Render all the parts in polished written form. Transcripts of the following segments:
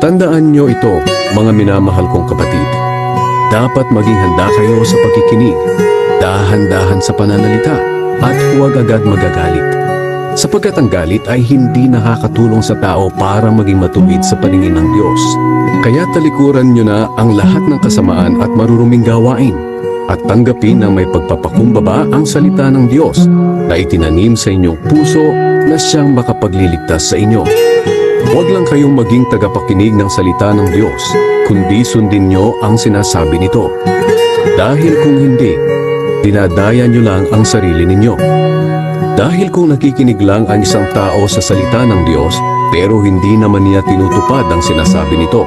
Tandaan nyo ito, mga minamahal kong kapatid. Dapat maging handa kayo sa pakikinig, dahan-dahan sa pananalita, at huwag agad magagalit. Sapagkat ang galit ay hindi nakakatulong sa tao para maging matuwid sa paningin ng Diyos. Kaya talikuran nyo na ang lahat ng kasamaan at maruruming gawain, at tanggapin na may pagpapakumbaba ang salita ng Diyos na itinanim sa inyong puso na siyang makapagliligtas sa inyo. Huwag lang kayong maging tagapakinig ng salita ng Diyos, kundi sundin nyo ang sinasabi nito. Dahil kung hindi, dinadaya nyo lang ang sarili ninyo. Dahil kung nakikinig lang ang isang tao sa salita ng Diyos, pero hindi naman niya tinutupad ang sinasabi nito,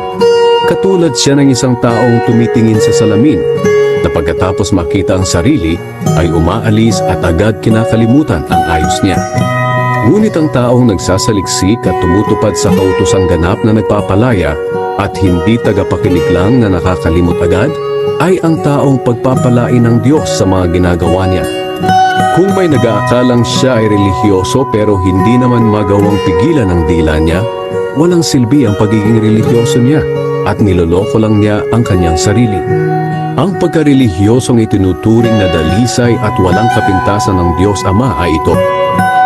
katulad siya ng isang taong tumitingin sa salamin, na pagkatapos makita ang sarili, ay umaalis at agad kinakalimutan ang ayos niya. Ngunit ang taong nagsasaliksik at tumutupad sa kautosang ganap na nagpapalaya at hindi tagapakinig lang na nakakalimot agad, ay ang taong pagpapalain ng Diyos sa mga ginagawa niya. Kung may nag-aakalang siya ay relihiyoso pero hindi naman magawang pigilan ang dila niya, walang silbi ang pagiging relihiyoso niya at niloloko lang niya ang kanyang sarili. Ang pagkarelihiyosong itinuturing na dalisay at walang kapintasan ng Diyos Ama ay ito: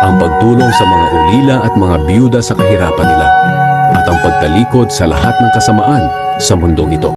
ang pagtulong sa mga ulila at mga biyuda sa kahirapan nila, at ang pagtalikod sa lahat ng kasamaan sa mundong ito.